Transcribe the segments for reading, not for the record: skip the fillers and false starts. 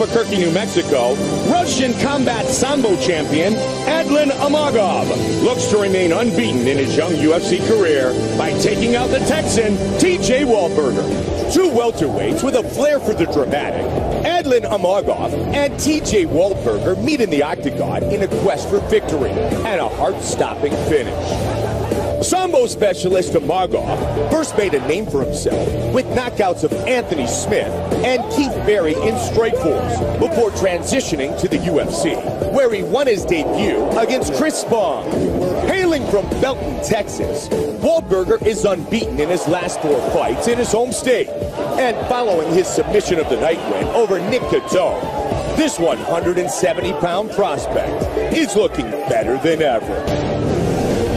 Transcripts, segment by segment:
Albuquerque, New Mexico, Russian combat sambo champion Adlan Amagov looks to remain unbeaten in his young UFC career by taking out the Texan TJ Waldburge. Two welterweights with a flair for the dramatic, Adlan Amagov and TJ Waldburge meet in the octagon in a quest for victory and a heart-stopping finish. Sambo specialist Amagov first made a name for himself with knockouts of Anthony Smith and Keith Berry in Strikeforce before transitioning to the UFC, where he won his debut against Chris Spong. Hailing from Belton, Texas, Waldburge is unbeaten in his last 4 fights in his home state. And following his submission of the night win over Nick Catone, this 170-pound prospect is looking better than ever.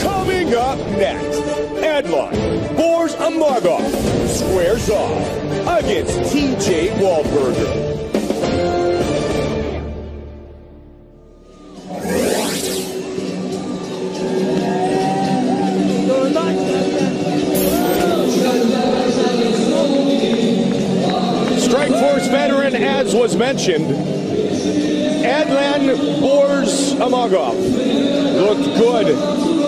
Coming up next, Adlan Amagov squares off against TJ Waldburge. Strikeforce veteran, as was mentioned, Adlan Amagov looked good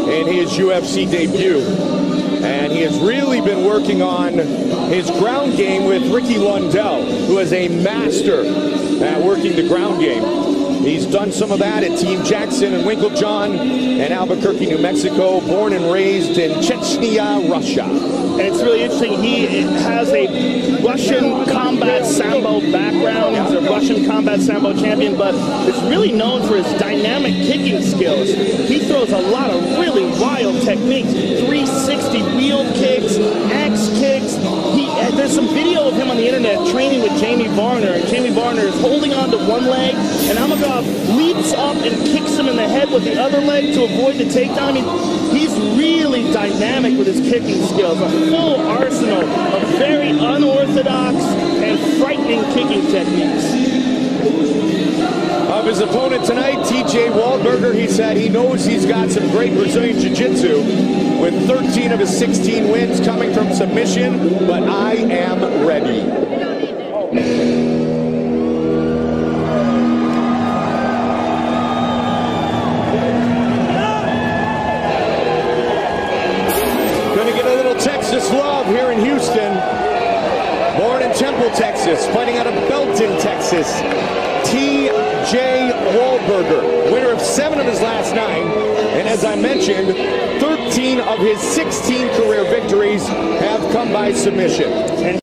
in his UFC debut, and he has really been working on his ground game with Ricky Lundell, who is a master at working the ground game. He's done some of that at Team Jackson and Winklejohn in Albuquerque, New Mexico, born and raised in Chechnya, Russia. And it's really interesting, he has a Russian combat sambo background. He's a Russian combat sambo champion, but is really known for his dynamic kicking skills. He throws a lot of really wild techniques, 360 wheel kicks, axe kicks. There's some video of him on the internet training with Jamie Varner, and Jamie Varner is holding on to one leg, and Amagov leaps up and kicks him in the head with the other leg to avoid the takedown. I mean, he's really dynamic with his kicking skills, a full arsenal of very unorthodox and frightening kicking techniques. Of his opponent tonight, TJ Waldburge, he said he knows he's got some great Brazilian Jiu-Jitsu, with 13 of his 16 wins coming from submission, but I am ready. Gonna get a little Texas love here in Houston. Born in Temple, Texas, fighting out of Belton, Texas. TJ Waldburge, winner of 7 of his last 9, and as I mentioned, 13 of his 16 career victories have come by submission. And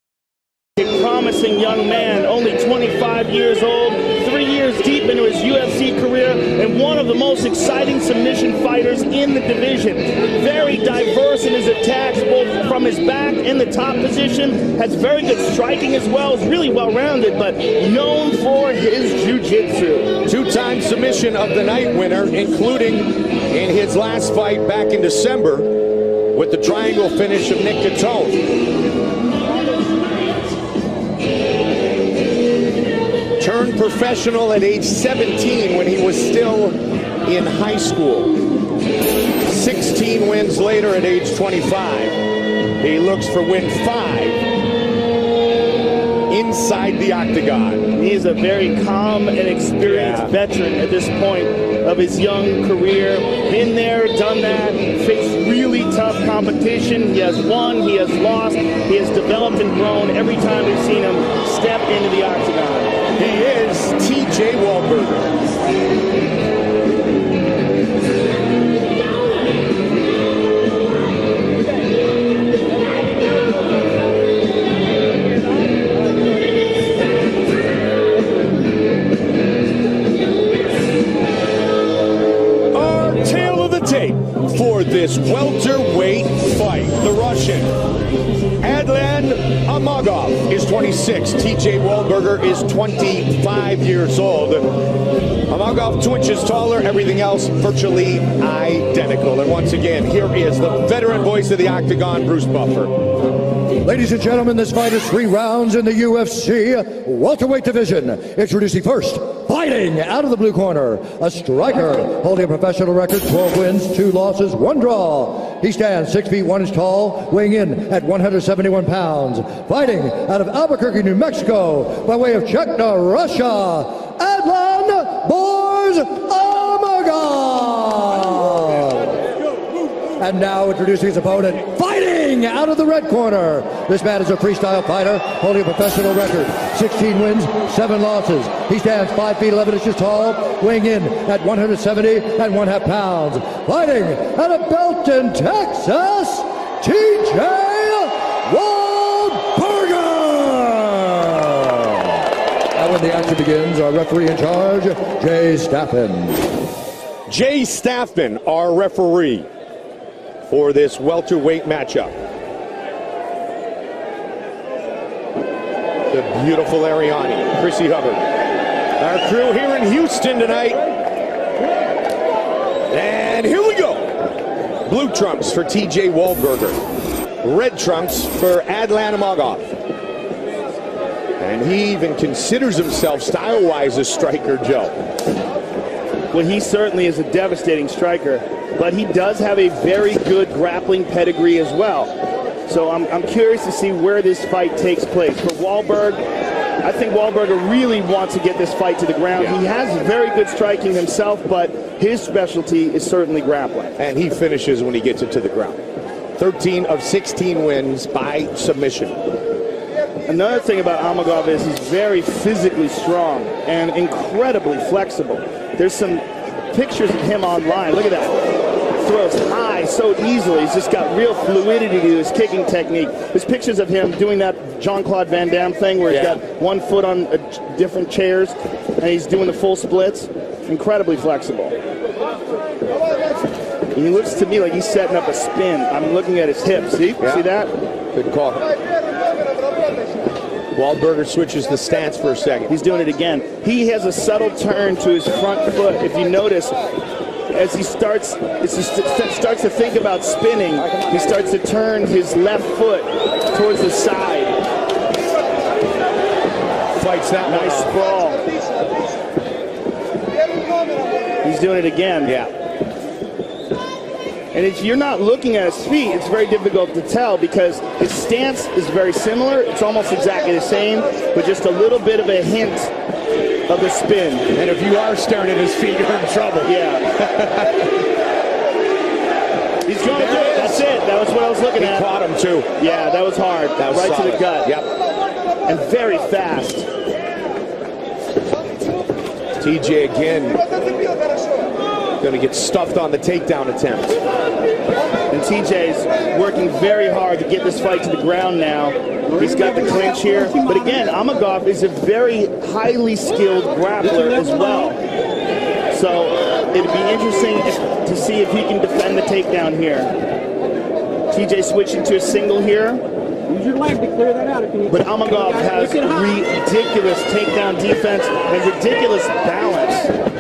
a promising young man, only 25 years old, 3 years deep into his UFC career, and one of the most exciting submission fighters in the division. Very diverse in his attacks, both from his back and the top position. Has very good striking as well. Is really well-rounded, but known for his jiu-jitsu. 2-time submission of the night winner, including in his last fight back in December with the triangle finish of Nick Catone. Turned professional at age 17 when he was still in high school. 16 wins later at age 25. He looks for win 5 inside the octagon. He's a very calm and experienced veteran at this point of his young career. Been there, done that, faced really tough competition. He has won, he has lost, he has developed and grown every time we've seen him step into the octagon. He is TJ Waldburge. Our tale of the tape for this welterweight fight. The Russian Adlan Amagov is 26. TJ Waldburge is 25 years old. Amagov 2 inches taller, everything else virtually identical. And once again, here is the veteran voice of the octagon, Bruce Buffer. Ladies and gentlemen, this fight is 3 rounds in the UFC welterweight division. Introducing first, fighting out of the blue corner, a striker holding a professional record, 12 wins, 2 losses, 1 draw. He stands 6 feet 1 inch tall, weighing in at 171 pounds. Fighting out of Albuquerque, New Mexico, by way of Chechnya, Russia, Adlan Amagov. And now introducing his opponent, fighting out of the red corner. This man is a freestyle fighter, holding a professional record. 16 wins, 7 losses. He stands 5 feet 11 inches tall, weighing in at 170.5 pounds. Fighting out of Belton, Texas, TJ Waldburge. And when the action begins, our referee in charge, Jay Staffman. Jay Staffman, our referee for this welterweight matchup. The beautiful Ariani, Chrissy Hubbard. Our crew here in Houston tonight. And here we go. Blue trunks for TJ Waldburge. Red trunks for Adlan Amagov. And he even considers himself style-wise a striker, Joe. Well, he certainly is a devastating striker, but he does have a very good grappling pedigree as well. So I'm curious to see where this fight takes place. For Waldburge, I think Waldburge really wants to get this fight to the ground. Yeah. He has very good striking himself, but his specialty is certainly grappling. And he finishes when he gets it to the ground. 13 of 16 wins by submission. Another thing about Amagov is he's very physically strong and incredibly flexible. There's some pictures of him online. Look at that. Throws high so easily. He's just got real fluidity to his kicking technique. There's pictures of him doing that Jean-Claude Van Damme thing where he's got one foot on different chairs and he's doing the full splits. Incredibly flexible. He looks to me like he's setting up a spin. I'm looking at his hips. See? See that? Good call. Waldburge switches the stance for a second. He's doing it again. He has a subtle turn to his front foot. If you notice, as he starts to think about spinning, he starts to turn his left foot towards the side. Fights that nice sprawl. He's doing it again. Yeah. And if you're not looking at his feet, it's very difficult to tell because his stance is very similar. It's almost exactly the same, but just a little bit of a hint of the spin. And if you are staring at his feet, you're in trouble. Yeah. He's going to do it. That's it. That was what I was looking at. He caught him, too. Yeah, that was hard. That was right solid. To the gut. Yep. And very fast. TJ again. Going to get stuffed on the takedown attempt. And TJ's working very hard to get this fight to the ground now. He's got the clinch here. But again, Amagov is a very highly skilled grappler as well. So it'd be interesting to see if he can defend the takedown here. TJ switching to a single here. Use your leg to clear that out. But Amagov has ridiculous takedown defense and ridiculous balance.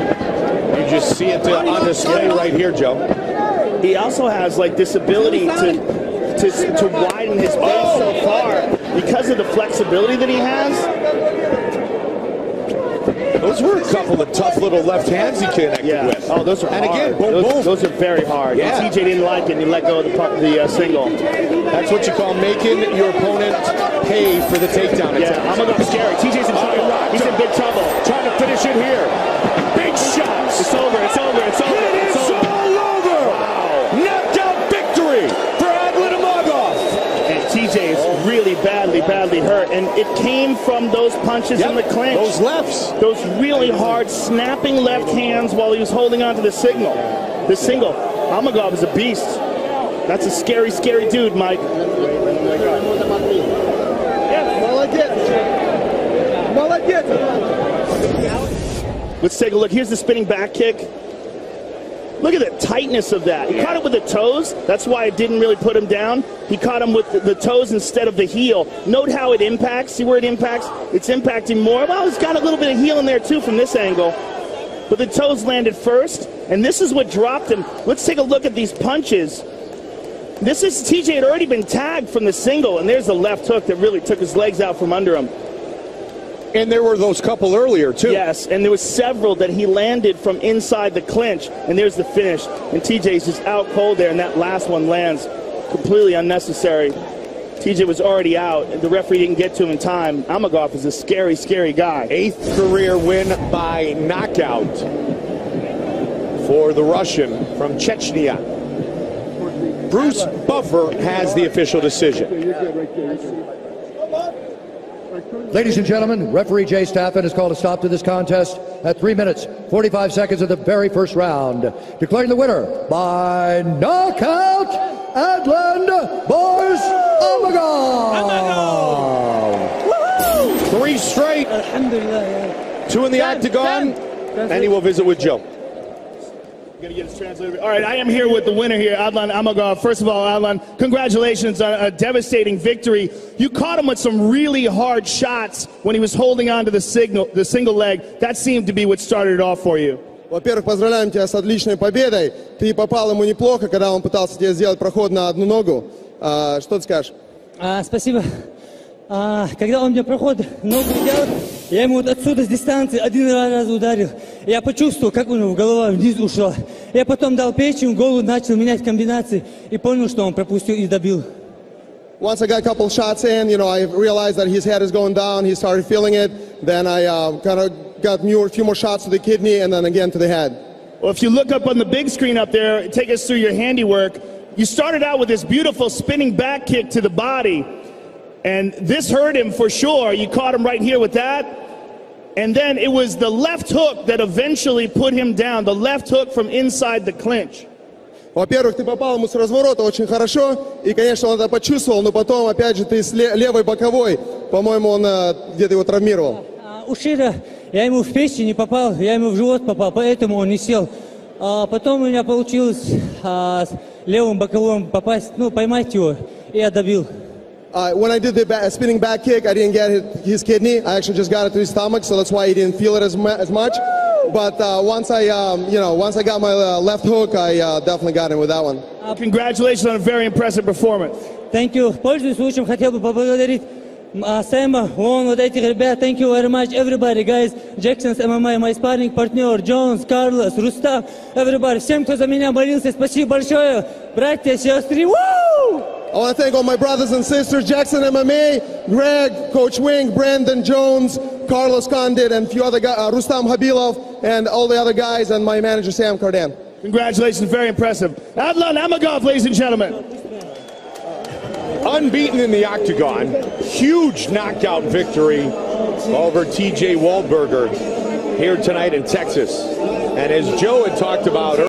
You just see it on display right here, Joe. He also has like this ability to widen his base so far because of the flexibility that he has. Those were a couple of tough little left hands he connected with. Oh, those are hard. And again, boom, boom. Those are very hard. Yeah. TJ didn't like it and he let go of the single. That's what you call making your opponent pay for the takedown attempt. Yeah, Amagov scary. TJ's in trouble. He's in big trouble. Trying to finish it here. Big shots. It's over. It's over. It's over. It's all over. Wow. Knockout victory for Adlan Amagov. And TJ is really badly hurt. And it came from those punches in the clinch. Those lefts. Those really hard, snapping left hands while he was holding on to the single. Amagov is a beast. That's a scary, scary dude, Mike. Let's take a look. Here's the spinning back kick. Look at the tightness of that. He caught it with the toes. That's why it didn't really put him down. He caught him with the toes instead of the heel. Note how it impacts. See where it impacts? It's impacting more. Well, it's got a little bit of heel in there, too, from this angle. But the toes landed first, and this is what dropped him. Let's take a look at these punches. TJ had already been tagged from the single, and there's the left hook that really took his legs out from under him. And there were those couple earlier, too. Yes, and there was several that he landed from inside the clinch, and there's the finish. And TJ's just out cold there, and that last one lands completely unnecessary. TJ was already out. The referee didn't get to him in time. Amagov is a scary, scary guy. 8th career win by knockout for the Russian from Chechnya. Bruce Buffer has the official decision. Ladies and gentlemen, referee Jay Staffen has called a stop to this contest at 3 minutes, 45 seconds of the very first round. Declaring the winner by knockout, Adlan Amagov. 3 straight. 2 in the octagon, and he will visit with Joe. Gonna get his translator. All right, I am here with the winner here, Adlan Amagov. First of all, Adlan, congratulations on a devastating victory. You caught him with some really hard shots when he was holding on to the single leg. That seemed to be what started it off for you. Во-первых, поздравляем тебя с отличной победой. Ты попал ему неплохо, когда он пытался тебе сделать проход на одну ногу. Что ты скажешь? Спасибо. Когда он мне проход ногу делал, я ему вот отсюда с дистанции один раз ударил. Я почувствовал, как у него голова вниз ушла. Я потом дал печень, голову начал менять комбинации и понял, что он пропустил и добил. Once I got a couple shots in, I realized that his head is going down. He started feeling it. Then I kind of got a few more shots to the kidney and then again to the head. Well, if you look up on the big screen up there, take us through your handiwork. You started out with this beautiful spinning back kick to the body. And this hurt him for sure. You caught him right here with that. And then it was the left hook that eventually put him down. The left hook from inside the clinch. Во-первых, ты попал ему с разворота очень хорошо. И, конечно, он это почувствовал. Но потом, опять же, ты с левой боковой. По-моему, он где-то его травмировал. У Шира я ему в печень не попал, я ему в живот попал. Поэтому он не сел. Потом у меня получилось с левым боковым попасть, поймать его. И я добил. When I did the spinning back kick, I didn't get his kidney. I actually just got it to his stomach, so that's why he didn't feel it as much. But once I got my left hook, I definitely got him with that one. Congratulations on a very impressive performance. Thank you. Пользуясь случаем, хотел бы поблагодарить Сэма, вот этих ребят. Thank you very much, everybody, guys. Jackson's MMA, my sparring partner, Jones, Carlos, Рустам, everybody. Всем, кто за меня молился, спасибо большое. Братья, сестры, woo! I want to thank all my brothers and sisters, Jackson MMA, Greg, Coach Wing, Brandon Jones, Carlos Condit, and a few other guys, Rustam Habilov, and all the other guys, and my manager, Sam Cardan. Congratulations, very impressive. Adlan Amagov, ladies and gentlemen. Unbeaten in the octagon, huge knockout victory over TJ Waldburge here tonight in Texas. And as Joe had talked about earlier,